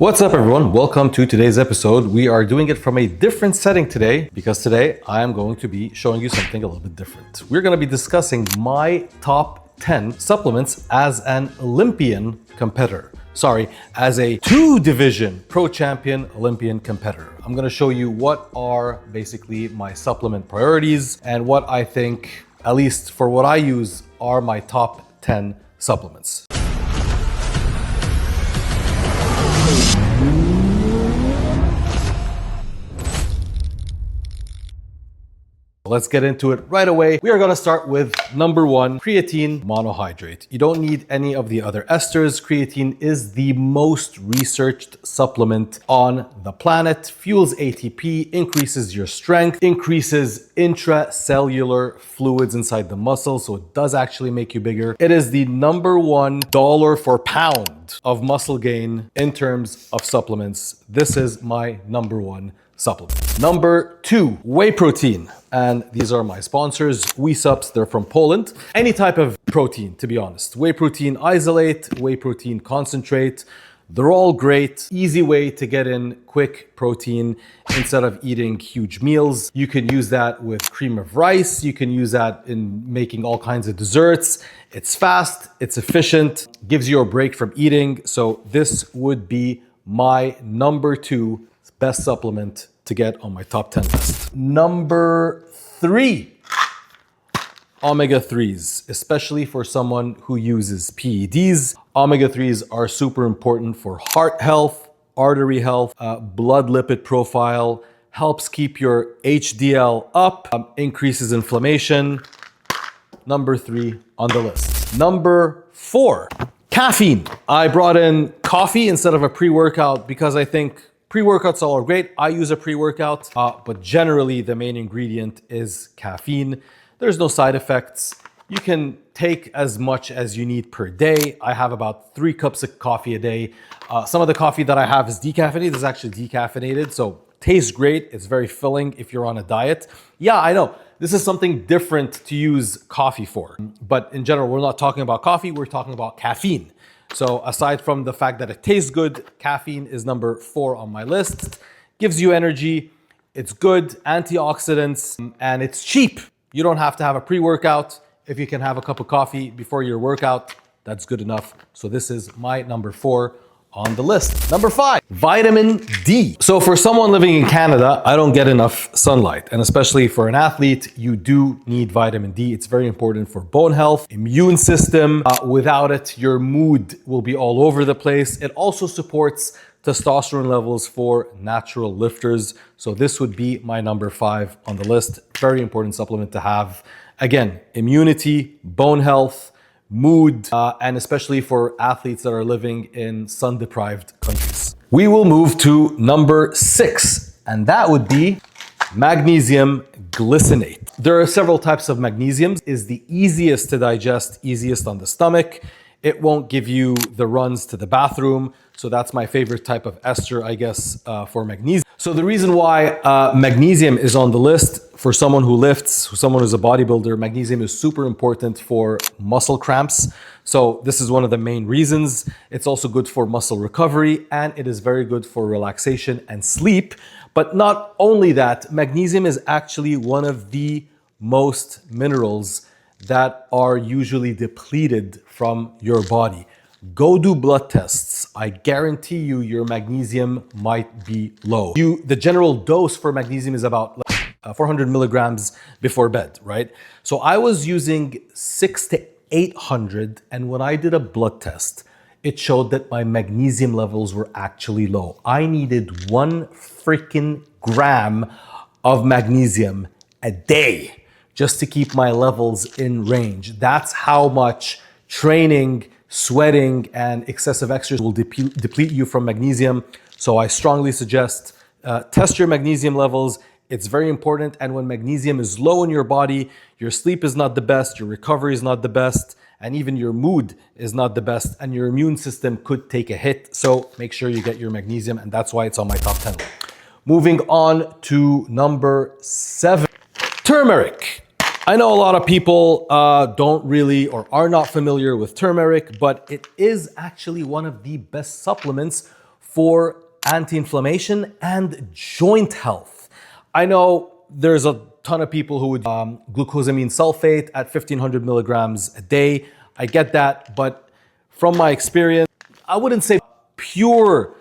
What's up everyone? Welcome to today's episode. We are doing it from a different setting today because today I am going to be showing you something a little bit different. We're going to be discussing my top 10 supplements as an Olympian competitor. Sorry, as a two-division pro champion Olympian competitor. I'm going to show you what are basically my supplement priorities and what I think, at least for what I use, are my top 10 supplements. Let's get into it right away. We are going to start with number one, creatine monohydrate. You don't need any of the other esters. Creatine is the most researched supplement on the planet. Fuels ATP, increases your strength, increases intracellular fluids inside the muscle, so it does actually make you bigger. It is the number one dollar for pound of muscle gain in terms of supplements. This is my number one supplement. Number two, whey protein. And these are my sponsors, WeSups, they're from Poland. Any type of protein, to be honest. Whey protein isolate, whey protein concentrate. They're all great, easy way to get in quick protein instead of eating huge meals. You can use that with cream of rice. You can use that in making all kinds of desserts. It's fast, it's efficient, gives you a break from eating. So this would be my number two best supplement to get on my top 10 list. Number three, omega-3s, especially for someone who uses PEDs. Omega-3s are super important for heart health, artery health, blood lipid profile, helps keep your HDL up, increases inflammation. Number three on the list. Number four, caffeine. I brought in coffee instead of a pre-workout because I think pre-workouts are great. I use a pre-workout, but generally the main ingredient is caffeine. There's no side effects. You can take as much as you need per day. I have about 3 cups of coffee a day. Some of the coffee that I have is decaffeinated. It's actually decaffeinated, so tastes great. It's very filling if you're on a diet. Yeah, I know. This is something different to use coffee for. But in general, we're not talking about coffee. We're talking about caffeine. So aside from the fact that it tastes good, caffeine is number 4 on my list. Gives you energy, it's good, antioxidants, and it's cheap. You don't have to have a pre-workout. If you can have a cup of coffee before your workout, that's good enough. So this is my number 4 on the list. Number 5, vitamin D. So for someone living in Canada, I don't get enough sunlight. And especially for an athlete, you do need vitamin D. It's very important for bone health, immune system. Without it, your mood will be all over the place. It also supports testosterone levels for natural lifters. So this would be my number 5 on the list. Very important supplement to have. Again, immunity, bone health, mood, and especially for athletes that are living in sun-deprived countries. We will move to number 6, and that would be magnesium glycinate. There are several types of magnesium. It is the easiest to digest, easiest on the stomach. It won't give you the runs to the bathroom. So that's my favorite type of ester, I guess, for magnesium. So the reason why magnesium is on the list for someone who lifts, someone who's a bodybuilder, magnesium is super important for muscle cramps. So this is one of the main reasons. It's also good for muscle recovery, and it is very good for relaxation and sleep. But not only that, magnesium is actually one of the most minerals that are usually depleted from your body. Go do blood tests. I guarantee you your magnesium might be low. The general dose for magnesium is about 400 milligrams before bed, right? So I was using 600 to 800, and when I did a blood test, it showed that my magnesium levels were actually low. I needed 1 freaking gram of magnesium a day just to keep my levels in range. That's how much training, sweating, and excessive exercise will deplete you from magnesium. So I strongly suggest test your magnesium levels. It's very important. And when magnesium is low in your body, your sleep is not the best, your recovery is not the best, and even your mood is not the best, and your immune system could take a hit. So make sure you get your magnesium, and that's why it's on my top 10. Moving on to number 7, turmeric. I know a lot of people don't really or are not familiar with turmeric, but it is actually one of the best supplements for anti-inflammation and joint health. I know there's a ton of people who would glucosamine sulfate at 1500 milligrams a day. I get that, but from my experience, I wouldn't say pure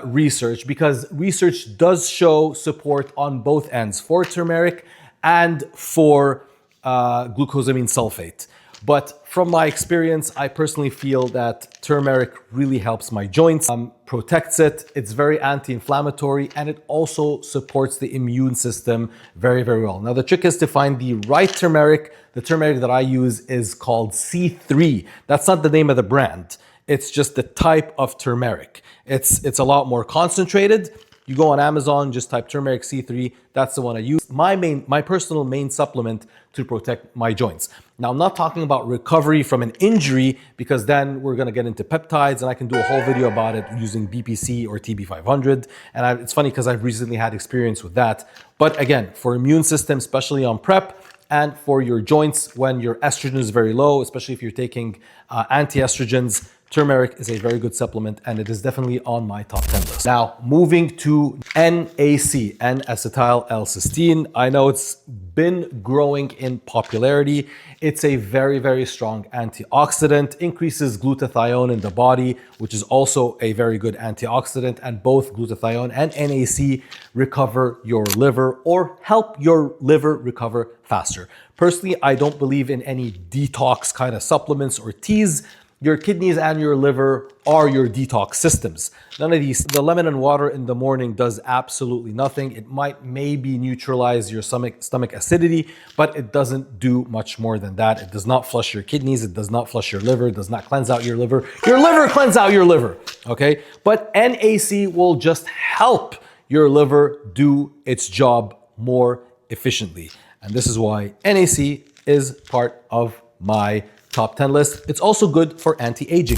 research, because research does show support on both ends for turmeric and for glucosamine sulfate. But from my experience, I personally feel that turmeric really helps my joints, protects it. It's very anti-inflammatory, and it also supports the immune system very, very well. Now, the trick is to find the right turmeric. The turmeric that I use is called C3. That's not the name of the brand. It's just the type of turmeric. It's a lot more concentrated. You go on Amazon, just type turmeric C3. That's the one I use. My personal main supplement to protect my joints. Now, I'm not talking about recovery from an injury, because then we're gonna get into peptides, and I can do a whole video about it using BPC or TB500. And it's funny because I've recently had experience with that. But again, for immune system, especially on prep, and for your joints when your estrogen is very low, especially if you're taking anti-estrogens, turmeric is a very good supplement, and it is definitely on my top 10 list. Now, moving to NAC, N-acetyl L-cysteine. I know it's been growing in popularity. It's a very, very strong antioxidant, increases glutathione in the body, which is also a very good antioxidant, and both glutathione and NAC recover your liver or help your liver recover faster. Personally, I don't believe in any detox kind of supplements or teas. Your kidneys and your liver are your detox systems. None of these. The lemon and water in the morning does absolutely nothing. It might maybe neutralize your stomach acidity, but it doesn't do much more than that. It does not flush your kidneys. It does not flush your liver. It does not cleanse out your liver. Your liver cleanse out your liver, okay? But NAC will just help your liver do its job more efficiently. And this is why NAC is part of my top 10 list. It's also good for anti-aging.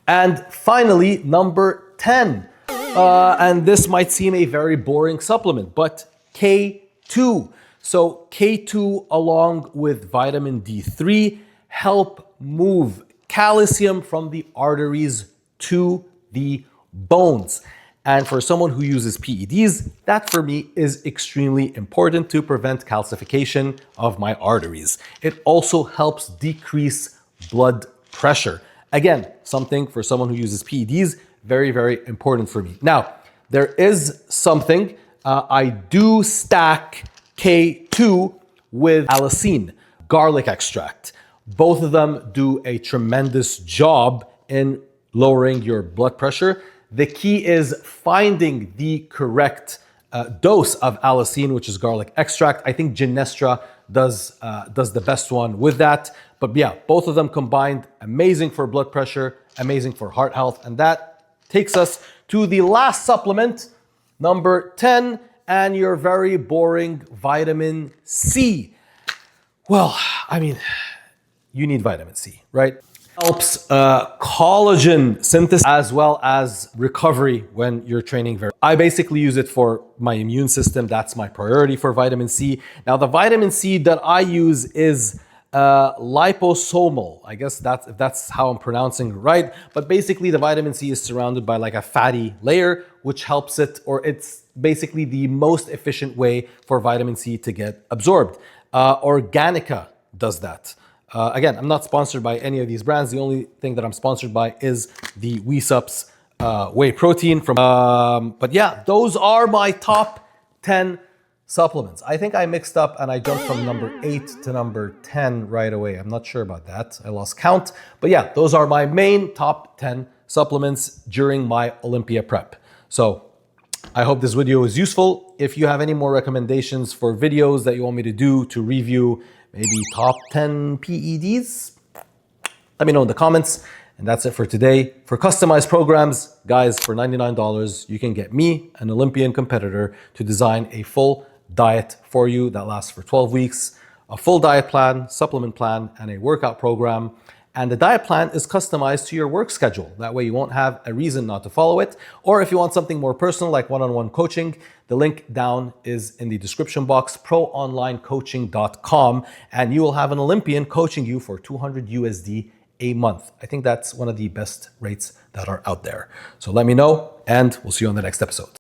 And finally, number 10. And this might seem a very boring supplement, but K2. So K2 along with vitamin D3 help move calcium from the arteries to the bones. And for someone who uses PEDs, that for me is extremely important to prevent calcification of my arteries. It also helps decrease blood pressure. Again, something for someone who uses PEDs, very, very important for me. Now, there is something, I do stack K2 with allicin, garlic extract. Both of them do a tremendous job in lowering your blood pressure. The key is finding the correct dose of allicin, which is garlic extract. I think Genestra does the best one with that. But yeah, both of them combined, amazing for blood pressure, amazing for heart health. And that takes us to the last supplement, number 10, and your very boring vitamin C. Well, I mean, you need vitamin C, right? Helps collagen synthesis as well as recovery when you're training. I basically use it for my immune system. That's my priority for vitamin C. Now, the vitamin C that I use is liposomal. I guess that's how I'm pronouncing it right. But basically, the vitamin C is surrounded by like a fatty layer, which helps it, or it's basically the most efficient way for vitamin C to get absorbed. Organica does that. Again, I'm not sponsored by any of these brands. The only thing that I'm sponsored by is the Weesups whey protein from. But yeah, those are my top 10 supplements. I think I mixed up and I jumped from number 8 to number 10 right away. I'm not sure about that. I lost count. But yeah, those are my main top 10 supplements during my Olympia prep. So I hope this video was useful. If you have any more recommendations for videos that you want me to do to review maybe top 10 PEDs, let me know in the comments. And that's it for today. For customized programs, guys, for $99, you can get me, an Olympian competitor, to design a full diet for you that lasts for 12 weeks, a full diet plan, supplement plan, and a workout program. And the diet plan is customized to your work schedule. That way you won't have a reason not to follow it. Or if you want something more personal, like one-on-one coaching, the link down is in the description box, proonlinecoaching.com, and you will have an Olympian coaching you for $200 USD a month. I think that's one of the best rates that are out there. So let me know, and we'll see you on the next episode.